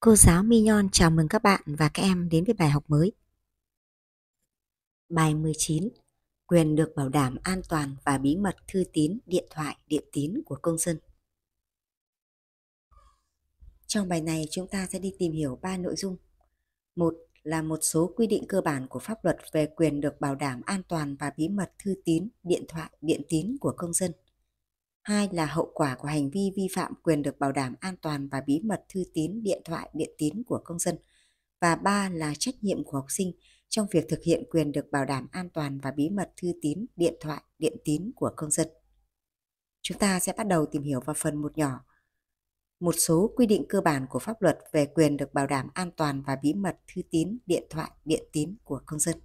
Cô giáo Mignon chào mừng các bạn và các em đến với bài học mới. Bài 19. Quyền được bảo đảm an toàn và bí mật thư tín, điện thoại, điện tín của công dân. Trong bài này chúng ta sẽ đi tìm hiểu 3 nội dung. Một là một số quy định cơ bản của pháp luật về quyền được bảo đảm an toàn và bí mật thư tín, điện thoại, điện tín của công dân. Hai là hậu quả của hành vi vi phạm quyền được bảo đảm an toàn và bí mật thư tín, điện thoại, điện tín của công dân. Và ba là trách nhiệm của học sinh trong việc thực hiện quyền được bảo đảm an toàn và bí mật thư tín, điện thoại, điện tín của công dân. Chúng ta sẽ bắt đầu tìm hiểu vào phần 1 nhỏ. Một số quy định cơ bản của pháp luật về quyền được bảo đảm an toàn và bí mật thư tín, điện thoại, điện tín của công dân.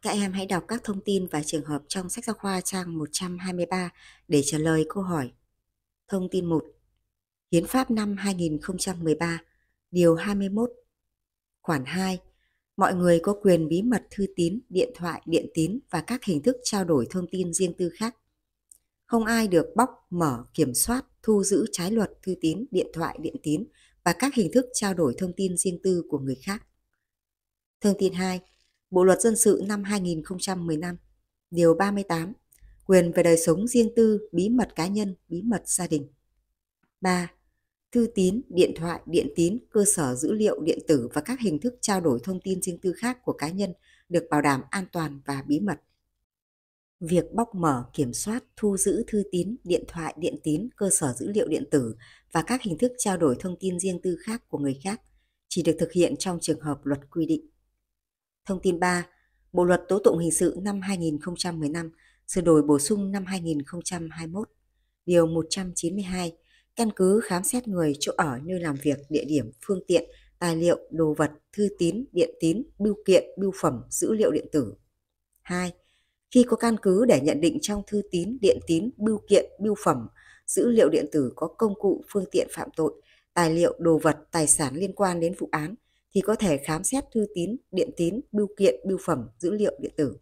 Các em hãy đọc các thông tin và trường hợp trong sách giáo khoa trang 123 để trả lời câu hỏi. Thông tin 1. Hiến pháp năm 2013, Điều 21, Khoản 2. Mọi người có quyền bí mật thư tín, điện thoại, điện tín và các hình thức trao đổi thông tin riêng tư khác. Không ai được bóc, mở, kiểm soát, thu giữ trái luật thư tín, điện thoại, điện tín và các hình thức trao đổi thông tin riêng tư của người khác. Thông tin 2. Bộ luật dân sự năm 2015, Điều 38. Quyền về đời sống riêng tư, bí mật cá nhân, bí mật gia đình. 3. Thư tín, điện thoại, điện tín, cơ sở dữ liệu điện tử và các hình thức trao đổi thông tin riêng tư khác của cá nhân được bảo đảm an toàn và bí mật. Việc bóc mở, kiểm soát, thu giữ thư tín, điện thoại, điện tín, cơ sở dữ liệu điện tử và các hình thức trao đổi thông tin riêng tư khác của người khác chỉ được thực hiện trong trường hợp luật quy định. Thông tin 3. Bộ luật tố tụng hình sự năm 2015 sửa đổi bổ sung năm 2021, Điều 192, căn cứ khám xét người, chỗ ở, nơi làm việc, địa điểm, phương tiện, tài liệu, đồ vật, thư tín, điện tín, bưu kiện, bưu phẩm, dữ liệu điện tử. 2. Khi có căn cứ để nhận định trong thư tín, điện tín, bưu kiện, bưu phẩm, dữ liệu điện tử có công cụ, phương tiện phạm tội, tài liệu, đồ vật, tài sản liên quan đến vụ án, thì có thể khám xét thư tín, điện tín, bưu kiện, bưu phẩm, dữ liệu điện tử.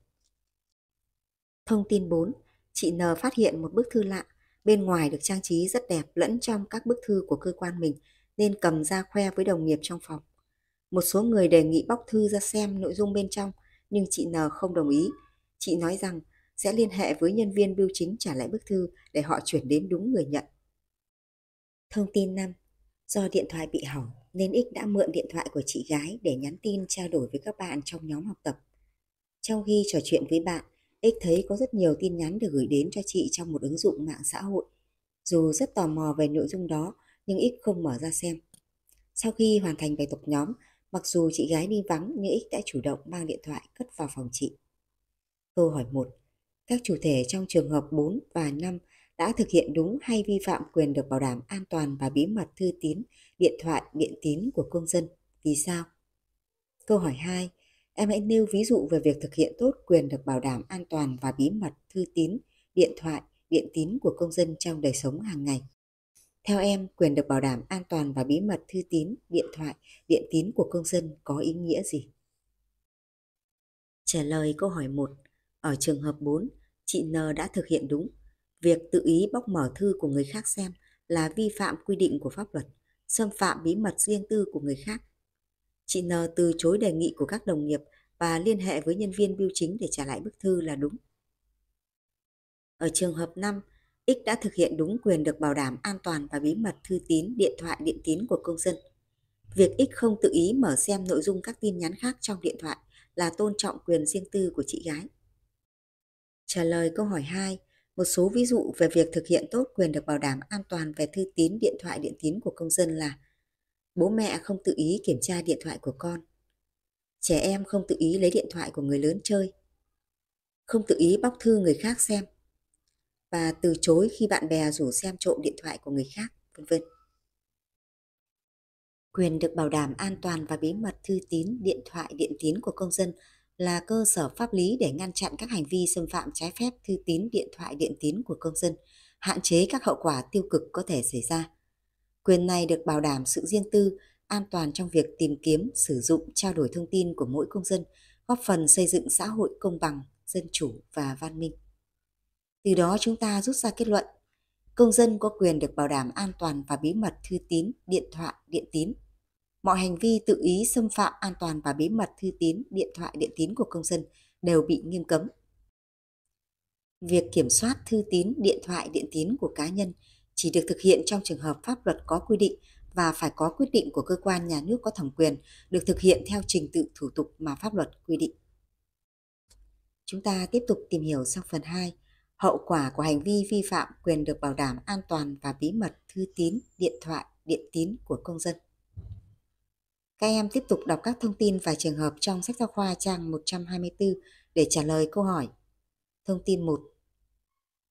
Thông tin 4. Chị N phát hiện một bức thư lạ, bên ngoài được trang trí rất đẹp lẫn trong các bức thư của cơ quan mình nên cầm ra khoe với đồng nghiệp trong phòng. Một số người đề nghị bóc thư ra xem nội dung bên trong nhưng chị N không đồng ý. Chị nói rằng sẽ liên hệ với nhân viên bưu chính trả lại bức thư để họ chuyển đến đúng người nhận. Thông tin 5. Do điện thoại bị hỏng nên X đã mượn điện thoại của chị gái để nhắn tin trao đổi với các bạn trong nhóm học tập. Trong khi trò chuyện với bạn, X thấy có rất nhiều tin nhắn được gửi đến cho chị trong một ứng dụng mạng xã hội. Dù rất tò mò về nội dung đó, nhưng X không mở ra xem. Sau khi hoàn thành bài tập nhóm, mặc dù chị gái đi vắng nhưng X đã chủ động mang điện thoại cất vào phòng chị. Câu hỏi 1. Các chủ thể trong trường hợp 4 và 5 đã thực hiện đúng hay vi phạm quyền được bảo đảm an toàn và bí mật thư tín, điện thoại, điện tín của công dân? Vì sao? Câu hỏi 2. Em hãy nêu ví dụ về việc thực hiện tốt quyền được bảo đảm an toàn và bí mật thư tín, điện thoại, điện tín của công dân trong đời sống hàng ngày. Theo em, quyền được bảo đảm an toàn và bí mật thư tín, điện thoại, điện tín của công dân có ý nghĩa gì? Trả lời câu hỏi 1. Ở trường hợp 4, chị N đã thực hiện đúng. Việc tự ý bóc mở thư của người khác xem là vi phạm quy định của pháp luật, xâm phạm bí mật riêng tư của người khác. Chị N từ chối đề nghị của các đồng nghiệp và liên hệ với nhân viên bưu chính để trả lại bức thư là đúng. Ở trường hợp 5, X đã thực hiện đúng quyền được bảo đảm an toàn và bí mật thư tín, điện thoại, điện tín của công dân. Việc X không tự ý mở xem nội dung các tin nhắn khác trong điện thoại là tôn trọng quyền riêng tư của chị gái. Trả lời câu hỏi 2, một số ví dụ về việc thực hiện tốt quyền được bảo đảm an toàn về thư tín, điện thoại, điện tín của công dân là: bố mẹ không tự ý kiểm tra điện thoại của con, trẻ em không tự ý lấy điện thoại của người lớn chơi, không tự ý bóc thư người khác xem, và từ chối khi bạn bè rủ xem trộm điện thoại của người khác, vân vân. Quyền được bảo đảm an toàn và bí mật thư tín, điện thoại, điện tín của công dân là cơ sở pháp lý để ngăn chặn các hành vi xâm phạm trái phép thư tín, điện thoại, điện tín của công dân, hạn chế các hậu quả tiêu cực có thể xảy ra. Quyền này được bảo đảm sự riêng tư, an toàn trong việc tìm kiếm, sử dụng, trao đổi thông tin của mỗi công dân, góp phần xây dựng xã hội công bằng, dân chủ và văn minh. Từ đó chúng ta rút ra kết luận, Công dân có quyền được bảo đảm an toàn và bí mật thư tín, điện thoại, điện tín. Mọi hành vi tự ý xâm phạm an toàn và bí mật thư tín, điện thoại, điện tín của công dân đều bị nghiêm cấm. Việc kiểm soát thư tín, điện thoại, điện tín của cá nhân chỉ được thực hiện trong trường hợp pháp luật có quy định và phải có quyết định của cơ quan nhà nước có thẩm quyền, được thực hiện theo trình tự thủ tục mà pháp luật quy định. Chúng ta tiếp tục tìm hiểu sang phần 2, hậu quả của hành vi vi phạm quyền được bảo đảm an toàn và bí mật thư tín, điện thoại, điện tín của công dân. Các em tiếp tục đọc các thông tin và trường hợp trong sách giáo khoa trang 124 để trả lời câu hỏi. Thông tin 1.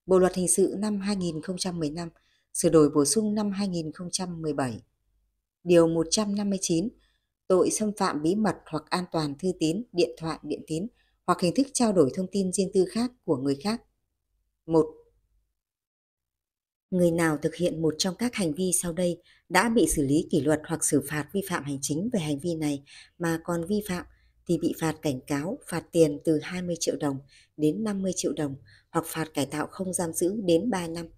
Bộ luật hình sự năm 2015 sửa đổi bổ sung năm 2017. Điều 159. Tội xâm phạm bí mật hoặc an toàn thư tín, điện thoại, điện tín hoặc hình thức trao đổi thông tin riêng tư khác của người khác. 1. Người nào thực hiện một trong các hành vi sau đây đã bị xử lý kỷ luật hoặc xử phạt vi phạm hành chính về hành vi này mà còn vi phạm thì bị phạt cảnh cáo, phạt tiền từ 20 triệu đồng đến 50 triệu đồng hoặc phạt cải tạo không giam giữ đến 3 năm.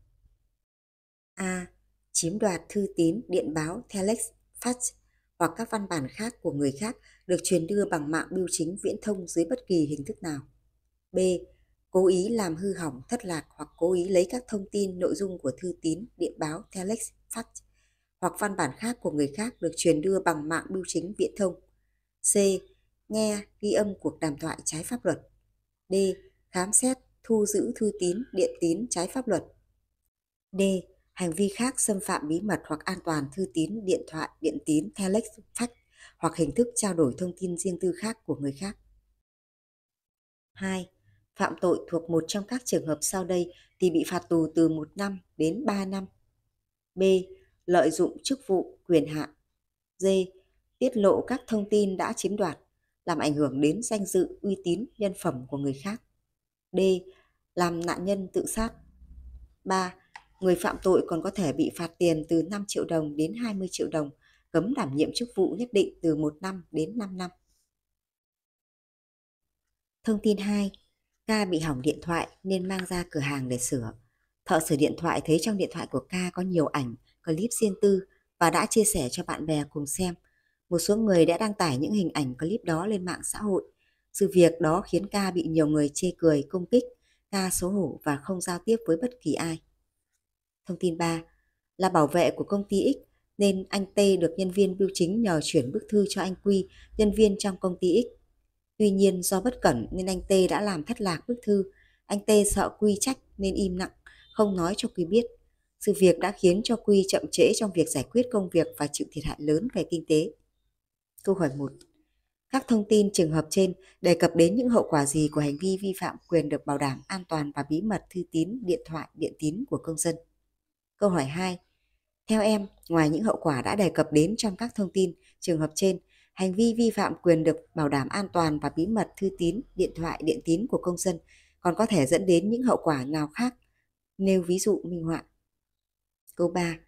A. Chiếm đoạt thư tín, điện báo, telex, fax hoặc các văn bản khác của người khác được truyền đưa bằng mạng bưu chính viễn thông dưới bất kỳ hình thức nào. B. Cố ý làm hư hỏng, thất lạc hoặc cố ý lấy các thông tin, nội dung của thư tín, điện báo, telex, fax hoặc văn bản khác của người khác được truyền đưa bằng mạng bưu chính viễn thông. C. Nghe, ghi âm cuộc đàm thoại trái pháp luật. D. Khám xét, thu giữ thư tín, điện tín trái pháp luật. D. Hành vi khác xâm phạm bí mật hoặc an toàn thư tín, điện thoại, điện tín, telex, fax hoặc hình thức trao đổi thông tin riêng tư khác của người khác. 2. Phạm tội thuộc một trong các trường hợp sau đây thì bị phạt tù từ 1 năm đến 3 năm. B. Lợi dụng chức vụ, quyền hạn. D. Tiết lộ các thông tin đã chiếm đoạt, làm ảnh hưởng đến danh dự, uy tín, nhân phẩm của người khác. D. Làm nạn nhân tự sát. 3. Người phạm tội còn có thể bị phạt tiền từ 5 triệu đồng đến 20 triệu đồng, cấm đảm nhiệm chức vụ nhất định từ 1 năm đến 5 năm. Thông tin 2. K bị hỏng điện thoại nên mang ra cửa hàng để sửa. Thợ sửa điện thoại thấy trong điện thoại của K có nhiều ảnh, clip riêng tư và đã chia sẻ cho bạn bè cùng xem. Một số người đã đăng tải những hình ảnh clip đó lên mạng xã hội. Sự việc đó khiến K bị nhiều người chê cười, công kích. K xấu hổ và không giao tiếp với bất kỳ ai. Thông tin 3. Là bảo vệ của công ty X nên anh T được nhân viên bưu chính nhờ chuyển bức thư cho anh Quy, nhân viên trong công ty X. Tuy nhiên do bất cẩn nên anh T đã làm thất lạc bức thư. Anh T sợ Quy trách nên im lặng, không nói cho Quy biết. Sự việc đã khiến cho Quy chậm trễ trong việc giải quyết công việc và chịu thiệt hại lớn về kinh tế. Câu hỏi 1. Các thông tin trường hợp trên đề cập đến những hậu quả gì của hành vi vi phạm quyền được bảo đảm an toàn và bí mật thư tín, điện thoại, điện tín của công dân? Câu hỏi 2. Theo em, ngoài những hậu quả đã đề cập đến trong các thông tin trường hợp trên, hành vi vi phạm quyền được bảo đảm an toàn và bí mật thư tín, điện thoại, điện tín của công dân còn có thể dẫn đến những hậu quả nào khác? Nêu ví dụ minh họa. Câu 3.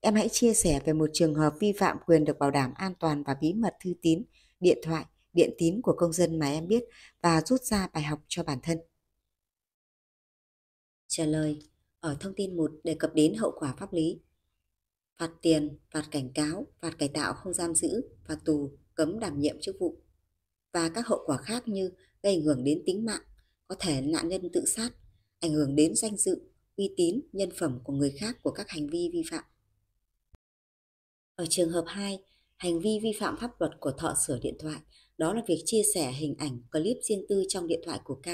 Em hãy chia sẻ về một trường hợp vi phạm quyền được bảo đảm an toàn và bí mật thư tín, điện thoại, điện tín của công dân mà em biết và rút ra bài học cho bản thân. Trả lời. Ở thông tin 1 đề cập đến hậu quả pháp lý. Phạt tiền, phạt cảnh cáo, phạt cải tạo không giam giữ, phạt tù, cấm đảm nhiệm chức vụ. Và các hậu quả khác như gây ảnh hưởng đến tính mạng, có thể nạn nhân tự sát, ảnh hưởng đến danh dự, uy tín, nhân phẩm của người khác của các hành vi vi phạm. Ở trường hợp 2, hành vi vi phạm pháp luật của thợ sửa điện thoại, đó là việc chia sẻ hình ảnh, clip riêng tư trong điện thoại của K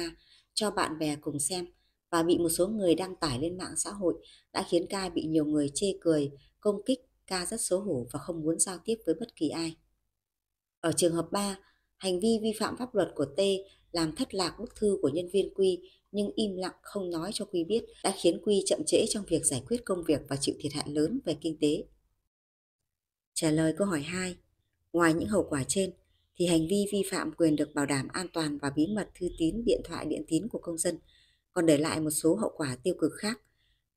cho bạn bè cùng xem và bị một số người đăng tải lên mạng xã hội đã khiến K bị nhiều người chê cười, công kích. K rất xấu hổ và không muốn giao tiếp với bất kỳ ai. Ở trường hợp 3, hành vi vi phạm pháp luật của T làm thất lạc bức thư của nhân viên Quy nhưng im lặng không nói cho Quy biết đã khiến Quy chậm trễ trong việc giải quyết công việc và chịu thiệt hại lớn về kinh tế. Trả lời câu hỏi 2. Ngoài những hậu quả trên thì hành vi vi phạm quyền được bảo đảm an toàn và bí mật thư tín, điện thoại, điện tín của công dân còn để lại một số hậu quả tiêu cực khác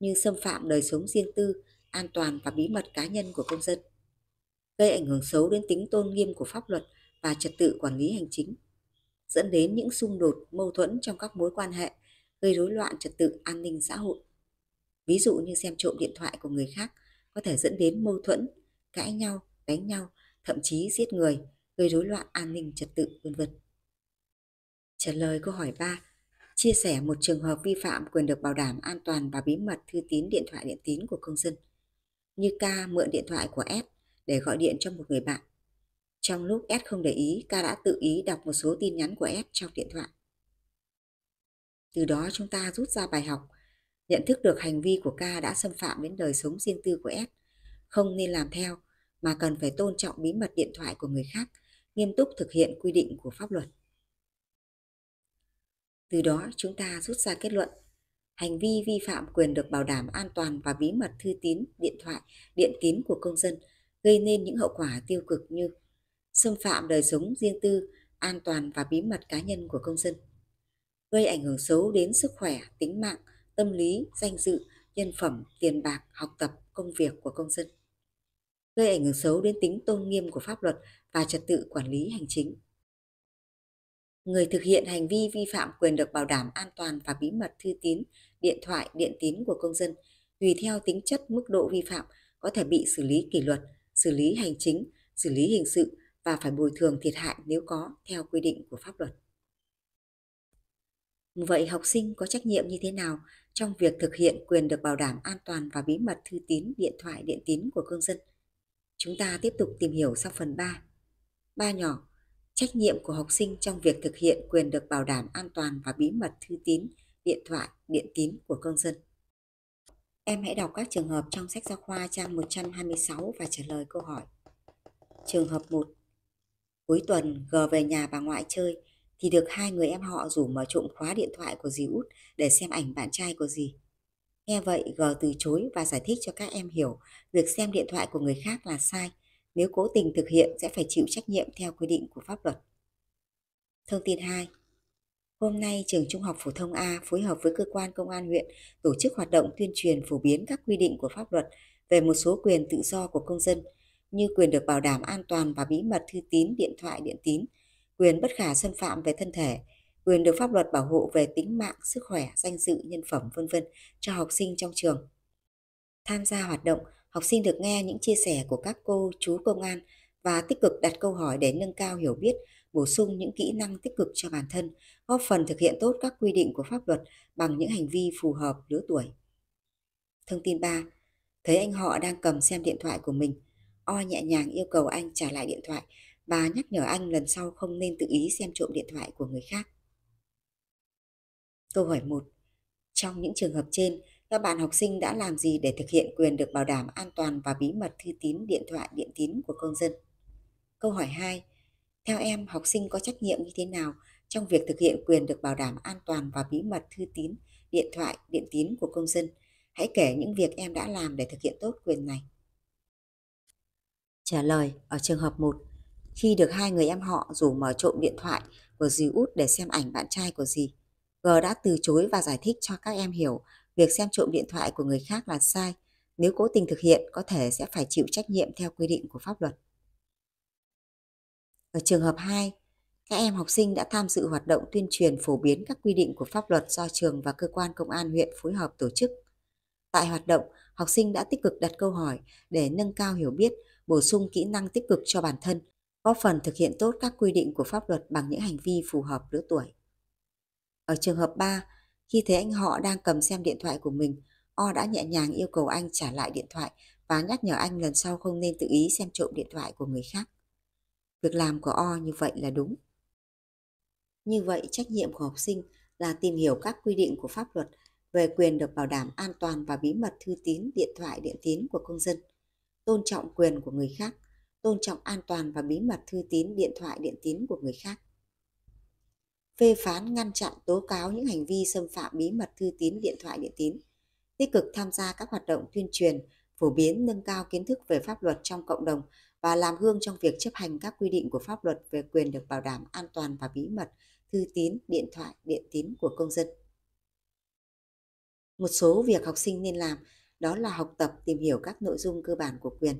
như xâm phạm đời sống riêng tư, an toàn và bí mật cá nhân của công dân, gây ảnh hưởng xấu đến tính tôn nghiêm của pháp luật và trật tự quản lý hành chính, dẫn đến những xung đột, mâu thuẫn trong các mối quan hệ, gây rối loạn trật tự an ninh xã hội. Ví dụ như xem trộm điện thoại của người khác có thể dẫn đến mâu thuẫn, cãi nhau, đánh nhau, thậm chí giết người, gây rối loạn an ninh trật tự, vân vân. Trả lời câu hỏi 3, chia sẻ một trường hợp vi phạm quyền được bảo đảm an toàn và bí mật thư tín điện thoại điện tín của công dân. Như K mượn điện thoại của S để gọi điện cho một người bạn. Trong lúc S không để ý, K đã tự ý đọc một số tin nhắn của S trong điện thoại. Từ đó chúng ta rút ra bài học, nhận thức được hành vi của K đã xâm phạm đến đời sống riêng tư của S, không nên làm theo mà cần phải tôn trọng bí mật điện thoại của người khác, nghiêm túc thực hiện quy định của pháp luật. Từ đó chúng ta rút ra kết luận, hành vi vi phạm quyền được bảo đảm an toàn và bí mật thư tín điện thoại, điện tín của công dân gây nên những hậu quả tiêu cực như xâm phạm đời sống riêng tư, an toàn và bí mật cá nhân của công dân, gây ảnh hưởng xấu đến sức khỏe, tính mạng, tâm lý, danh dự, nhân phẩm, tiền bạc, học tập, công việc của công dân, gây ảnh hưởng xấu đến tính tôn nghiêm của pháp luật và trật tự quản lý hành chính. Người thực hiện hành vi vi phạm quyền được bảo đảm an toàn và bí mật thư tín, điện thoại, điện tín của công dân, tùy theo tính chất mức độ vi phạm có thể bị xử lý kỷ luật, xử lý hành chính, xử lý hình sự và phải bồi thường thiệt hại nếu có theo quy định của pháp luật. Vậy học sinh có trách nhiệm như thế nào trong việc thực hiện quyền được bảo đảm an toàn và bí mật thư tín, điện thoại, điện tín của công dân? Chúng ta tiếp tục tìm hiểu sau phần 3. 3 nhỏ, trách nhiệm của học sinh trong việc thực hiện quyền được bảo đảm an toàn và bí mật thư tín, điện thoại, điện tín của công dân. Em hãy đọc các trường hợp trong sách giáo khoa trang 126 và trả lời câu hỏi. Trường hợp 1. Cuối tuần G về nhà bà ngoại chơi thì được hai người em họ rủ mở trộm khóa điện thoại của dì út để xem ảnh bạn trai của dì. Nghe vậy G từ chối và giải thích cho các em hiểu việc xem điện thoại của người khác là sai. Nếu cố tình thực hiện sẽ phải chịu trách nhiệm theo quy định của pháp luật. Thông tin 2. Hôm nay trường Trung học phổ thông A phối hợp với cơ quan công an huyện tổ chức hoạt động tuyên truyền phổ biến các quy định của pháp luật về một số quyền tự do của công dân như quyền được bảo đảm an toàn và bí mật thư tín, điện thoại, điện tín, quyền bất khả xâm phạm về thân thể, quyền được pháp luật bảo hộ về tính mạng, sức khỏe, danh dự, nhân phẩm, vân vân cho học sinh trong trường. Tham gia hoạt động, học sinh được nghe những chia sẻ của các cô, chú công an và tích cực đặt câu hỏi để nâng cao hiểu biết, bổ sung những kỹ năng tích cực cho bản thân, góp phần thực hiện tốt các quy định của pháp luật bằng những hành vi phù hợp lứa tuổi. Thông tin 3. Thấy anh họ đang cầm xem điện thoại của mình, O nhẹ nhàng yêu cầu anh trả lại điện thoại và nhắc nhở anh lần sau không nên tự ý xem trộm điện thoại của người khác. Câu hỏi 1. Trong những trường hợp trên, các bạn học sinh đã làm gì để thực hiện quyền được bảo đảm an toàn và bí mật thư tín, điện thoại, điện tín của công dân? Câu hỏi 2. Theo em, học sinh có trách nhiệm như thế nào trong việc thực hiện quyền được bảo đảm an toàn và bí mật thư tín, điện thoại, điện tín của công dân? Hãy kể những việc em đã làm để thực hiện tốt quyền này. Trả lời ở trường hợp 1. Khi được hai người em họ rủ mở trộm điện thoại của dì út để xem ảnh bạn trai của dì, G đã từ chối và giải thích cho các em hiểu việc xem trộm điện thoại của người khác là sai. Nếu cố tình thực hiện có thể sẽ phải chịu trách nhiệm theo quy định của pháp luật. Ở trường hợp 2, các em học sinh đã tham dự hoạt động tuyên truyền phổ biến các quy định của pháp luật do trường và cơ quan công an huyện phối hợp tổ chức. Tại hoạt động, học sinh đã tích cực đặt câu hỏi để nâng cao hiểu biết, bổ sung kỹ năng tích cực cho bản thân, góp phần thực hiện tốt các quy định của pháp luật bằng những hành vi phù hợp lứa tuổi. Ở trường hợp 3, khi thấy anh họ đang cầm xem điện thoại của mình, O đã nhẹ nhàng yêu cầu anh trả lại điện thoại và nhắc nhở anh lần sau không nên tự ý xem trộm điện thoại của người khác. Việc làm của O như vậy là đúng. Như vậy, trách nhiệm của học sinh là tìm hiểu các quy định của pháp luật về quyền được bảo đảm an toàn và bí mật thư tín, điện thoại, điện tín của công dân, tôn trọng quyền của người khác, tôn trọng an toàn và bí mật thư tín, điện thoại, điện tín của người khác. Phê phán, ngăn chặn, tố cáo những hành vi xâm phạm bí mật thư tín, điện thoại, điện tín, tích cực tham gia các hoạt động tuyên truyền, phổ biến, nâng cao kiến thức về pháp luật trong cộng đồng và làm gương trong việc chấp hành các quy định của pháp luật về quyền được bảo đảm an toàn và bí mật thư tín, điện thoại, điện tín của công dân. Một số việc học sinh nên làm đó là học tập tìm hiểu các nội dung cơ bản của quyền,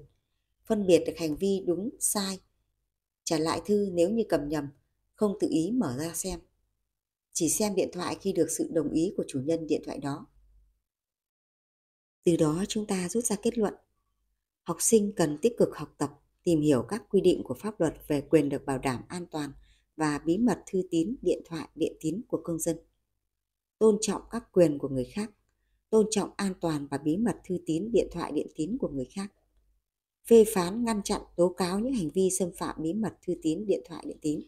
phân biệt được hành vi đúng, sai, trả lại thư nếu như cầm nhầm, không tự ý mở ra xem, chỉ xem điện thoại khi được sự đồng ý của chủ nhân điện thoại đó. Từ đó chúng ta rút ra kết luận, học sinh cần tích cực học tập, tìm hiểu các quy định của pháp luật về quyền được bảo đảm an toàn và bí mật thư tín, điện thoại, điện tín của công dân, tôn trọng các quyền của người khác, tôn trọng an toàn và bí mật thư tín, điện thoại, điện tín của người khác, phê phán, ngăn chặn, tố cáo những hành vi xâm phạm bí mật thư tín, điện thoại, điện tín,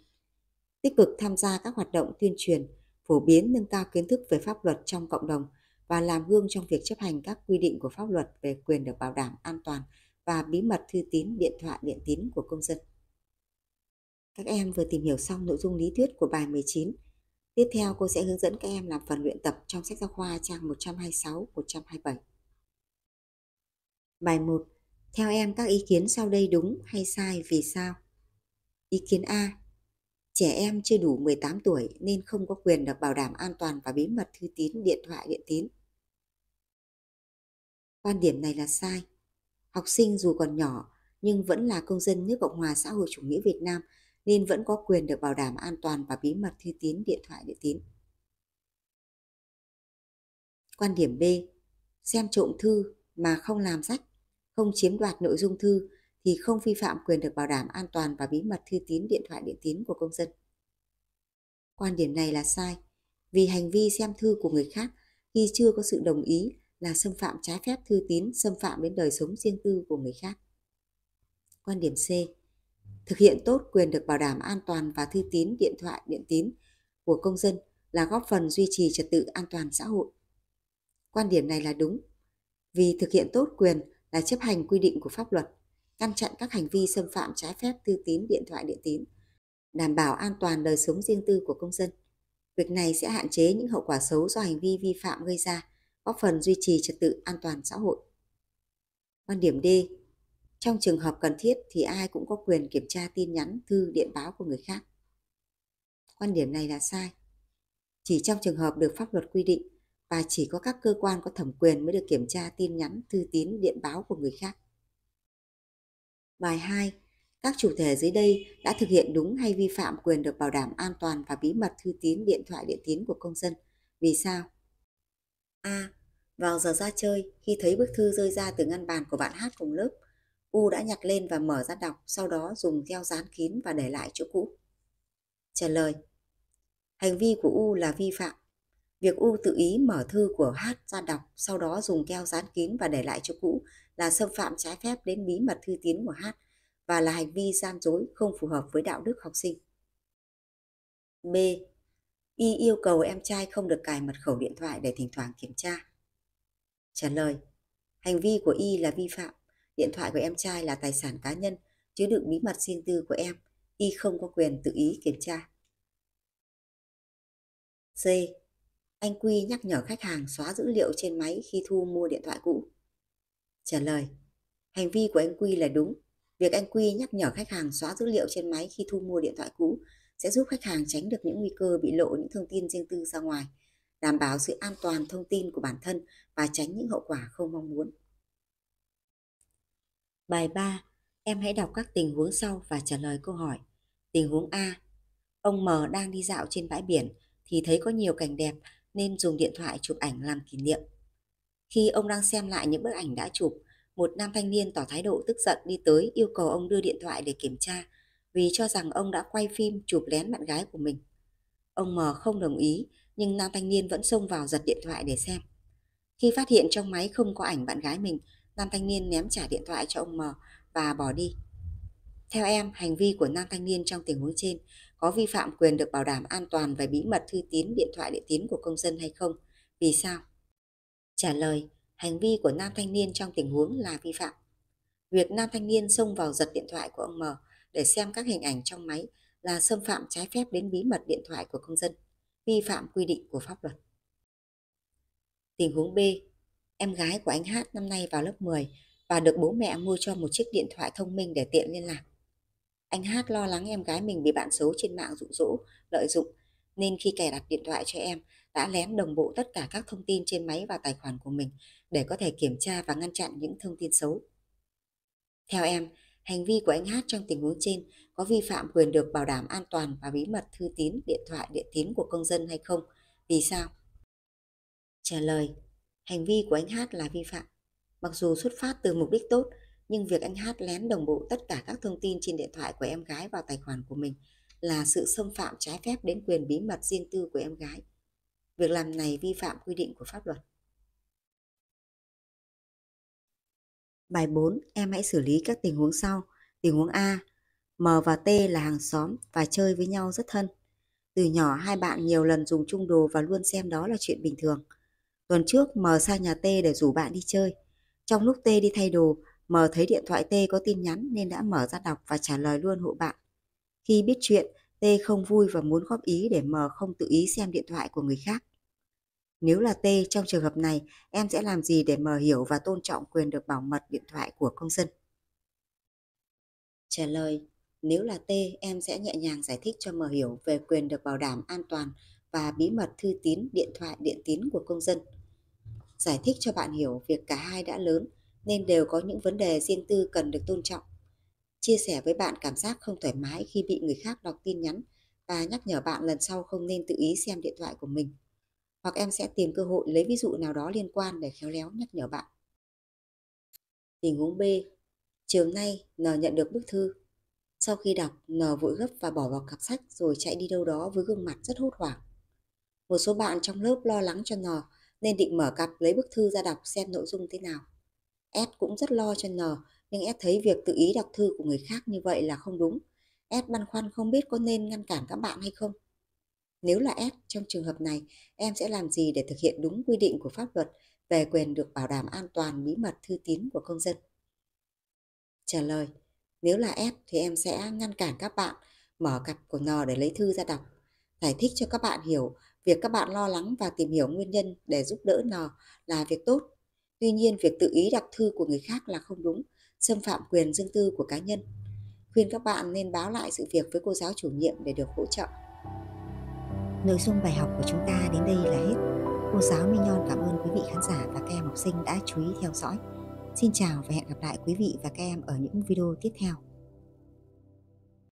tích cực tham gia các hoạt động tuyên truyền, phổ biến nâng cao kiến thức về pháp luật trong cộng đồng và làm gương trong việc chấp hành các quy định của pháp luật về quyền được bảo đảm an toàn và bí mật thư tín, điện thoại, điện tín của công dân. Các em vừa tìm hiểu xong nội dung lý thuyết của bài 19. Tiếp theo cô sẽ hướng dẫn các em làm phần luyện tập trong sách giáo khoa trang 126-127. Bài 1. Theo em các ý kiến sau đây đúng hay sai vì sao? Ý kiến A. Trẻ em chưa đủ 18 tuổi nên không có quyền được bảo đảm an toàn và bí mật thư tín, điện thoại, điện tín. Quan điểm này là sai. Học sinh dù còn nhỏ nhưng vẫn là công dân nước Cộng hòa xã hội chủ nghĩa Việt Nam nên vẫn có quyền được bảo đảm an toàn và bí mật thư tín, điện thoại, điện tín. Quan điểm B. Xem trộm thư mà không làm sách, không chiếm đoạt nội dung thư thì không vi phạm quyền được bảo đảm an toàn và bí mật thư tín, điện thoại, điện tín của công dân. Quan điểm này là sai, vì hành vi xem thư của người khác khi chưa có sự đồng ý là xâm phạm trái phép thư tín, xâm phạm đến đời sống riêng tư của người khác. Quan điểm C. Thực hiện tốt quyền được bảo đảm an toàn và thư tín, điện thoại, điện tín của công dân là góp phần duy trì trật tự an toàn xã hội. Quan điểm này là đúng, vì thực hiện tốt quyền là chấp hành quy định của pháp luật, ngăn chặn các hành vi xâm phạm trái phép thư tín, điện thoại, điện tín, đảm bảo an toàn đời sống riêng tư của công dân. Việc này sẽ hạn chế những hậu quả xấu do hành vi vi phạm gây ra, góp phần duy trì trật tự an toàn xã hội. Quan điểm D. Trong trường hợp cần thiết thì ai cũng có quyền kiểm tra tin nhắn, thư, điện báo của người khác. Quan điểm này là sai. Chỉ trong trường hợp được pháp luật quy định và chỉ có các cơ quan có thẩm quyền mới được kiểm tra tin nhắn, thư tín, điện báo của người khác. Bài 2. Các chủ thể dưới đây đã thực hiện đúng hay vi phạm quyền được bảo đảm an toàn và bí mật thư tín, điện thoại, điện tín của công dân. Vì sao? A. Vào giờ ra chơi, khi thấy bức thư rơi ra từ ngăn bàn của bạn Hát cùng lớp, U đã nhặt lên và mở ra đọc, sau đó dùng keo dán kín và để lại chỗ cũ. Trả lời. Hành vi của U là vi phạm. Việc U tự ý mở thư của Hát ra đọc, sau đó dùng keo dán kín và để lại chỗ cũ là xâm phạm trái phép đến bí mật thư tín của Hát và là hành vi gian dối không phù hợp với đạo đức học sinh. B. Y yêu cầu em trai không được cài mật khẩu điện thoại để thỉnh thoảng kiểm tra. Trả lời. Hành vi của Y là vi phạm. Điện thoại của em trai là tài sản cá nhân, chứa đựng bí mật riêng tư của em. Y không có quyền tự ý kiểm tra. C. Anh Quy nhắc nhở khách hàng xóa dữ liệu trên máy khi Thu mua điện thoại cũ. Trả lời. Hành vi của anh Quy là đúng. Việc anh Quy nhắc nhở khách hàng xóa dữ liệu trên máy khi Thu mua điện thoại cũ sẽ giúp khách hàng tránh được những nguy cơ bị lộ những thông tin riêng tư ra ngoài, đảm bảo sự an toàn thông tin của bản thân và tránh những hậu quả không mong muốn. Bài 3. Em hãy đọc các tình huống sau và trả lời câu hỏi. Tình huống A. Ông M đang đi dạo trên bãi biển thì thấy có nhiều cảnh đẹp nên dùng điện thoại chụp ảnh làm kỷ niệm. Khi ông đang xem lại những bức ảnh đã chụp, một nam thanh niên tỏ thái độ tức giận đi tới yêu cầu ông đưa điện thoại để kiểm tra vì cho rằng ông đã quay phim chụp lén bạn gái của mình. Ông M không đồng ý nhưng nam thanh niên vẫn xông vào giật điện thoại để xem. Khi phát hiện trong máy không có ảnh bạn gái mình, nam thanh niên ném trả điện thoại cho ông M và bỏ đi. Theo em, hành vi của nam thanh niên trong tình huống trên có vi phạm quyền được bảo đảm an toàn về bí mật thư tín, điện thoại, điện tín của công dân hay không? Vì sao? Trả lời, hành vi của nam thanh niên trong tình huống là vi phạm. Việc nam thanh niên xông vào giật điện thoại của ông M để xem các hình ảnh trong máy là xâm phạm trái phép đến bí mật điện thoại của công dân, vi phạm quy định của pháp luật. Tình huống B, em gái của anh Hát năm nay vào lớp 10 và được bố mẹ mua cho một chiếc điện thoại thông minh để tiện liên lạc. Anh Hát lo lắng em gái mình bị bạn xấu trên mạng dụ dỗ, lợi dụng, nên khi cài đặt điện thoại cho em, đã lén đồng bộ tất cả các thông tin trên máy và tài khoản của mình để có thể kiểm tra và ngăn chặn những thông tin xấu. Theo em, hành vi của anh Hát trong tình huống trên có vi phạm quyền được bảo đảm an toàn và bí mật thư tín, điện thoại, điện tín của công dân hay không? Vì sao? Trả lời, hành vi của anh Hát là vi phạm. Mặc dù xuất phát từ mục đích tốt, nhưng việc anh Hát lén đồng bộ tất cả các thông tin trên điện thoại của em gái vào tài khoản của mình là sự xâm phạm trái phép đến quyền bí mật riêng tư của em gái. Việc làm này vi phạm quy định của pháp luật. Bài 4, em hãy xử lý các tình huống sau. Tình huống A, M và T là hàng xóm và chơi với nhau rất thân. Từ nhỏ hai bạn nhiều lần dùng chung đồ và luôn xem đó là chuyện bình thường. Tuần trước M sang nhà T để rủ bạn đi chơi. Trong lúc T đi thay đồ, M thấy điện thoại T có tin nhắn nên đã mở ra đọc và trả lời luôn hộ bạn. Khi biết chuyện, T không vui và muốn góp ý để M không tự ý xem điện thoại của người khác. Nếu là T trong trường hợp này, em sẽ làm gì để M hiểu và tôn trọng quyền được bảo mật điện thoại của công dân? Trả lời, nếu là T, em sẽ nhẹ nhàng giải thích cho M hiểu về quyền được bảo đảm an toàn và bí mật thư tín, điện thoại, điện tín của công dân. Giải thích cho bạn hiểu việc cả hai đã lớn nên đều có những vấn đề riêng tư cần được tôn trọng. Chia sẻ với bạn cảm giác không thoải mái khi bị người khác đọc tin nhắn và nhắc nhở bạn lần sau không nên tự ý xem điện thoại của mình. Hoặc em sẽ tìm cơ hội lấy ví dụ nào đó liên quan để khéo léo nhắc nhở bạn. Tình huống B, chiều nay N nhận được bức thư. Sau khi đọc, N vội gấp và bỏ vào cặp sách rồi chạy đi đâu đó với gương mặt rất hốt hoảng. Một số bạn trong lớp lo lắng cho N nên định mở cặp lấy bức thư ra đọc xem nội dung thế nào. S cũng rất lo cho N, nhưng S thấy việc tự ý đọc thư của người khác như vậy là không đúng. S băn khoăn không biết có nên ngăn cản các bạn hay không. Nếu là S trong trường hợp này, em sẽ làm gì để thực hiện đúng quy định của pháp luật về quyền được bảo đảm an toàn bí mật thư tín của công dân? Trả lời, nếu là S thì em sẽ ngăn cản các bạn mở cặp của N để lấy thư ra đọc. Giải thích cho các bạn hiểu việc các bạn lo lắng và tìm hiểu nguyên nhân để giúp đỡ N là việc tốt. Tuy nhiên, việc tự ý đọc thư của người khác là không đúng, xâm phạm quyền riêng tư của cá nhân. Khuyên các bạn nên báo lại sự việc với cô giáo chủ nhiệm để được hỗ trợ. Nội dung bài học của chúng ta đến đây là hết. Cô giáo Minh Nhon cảm ơn quý vị khán giả và các em học sinh đã chú ý theo dõi. Xin chào và hẹn gặp lại quý vị và các em ở những video tiếp theo.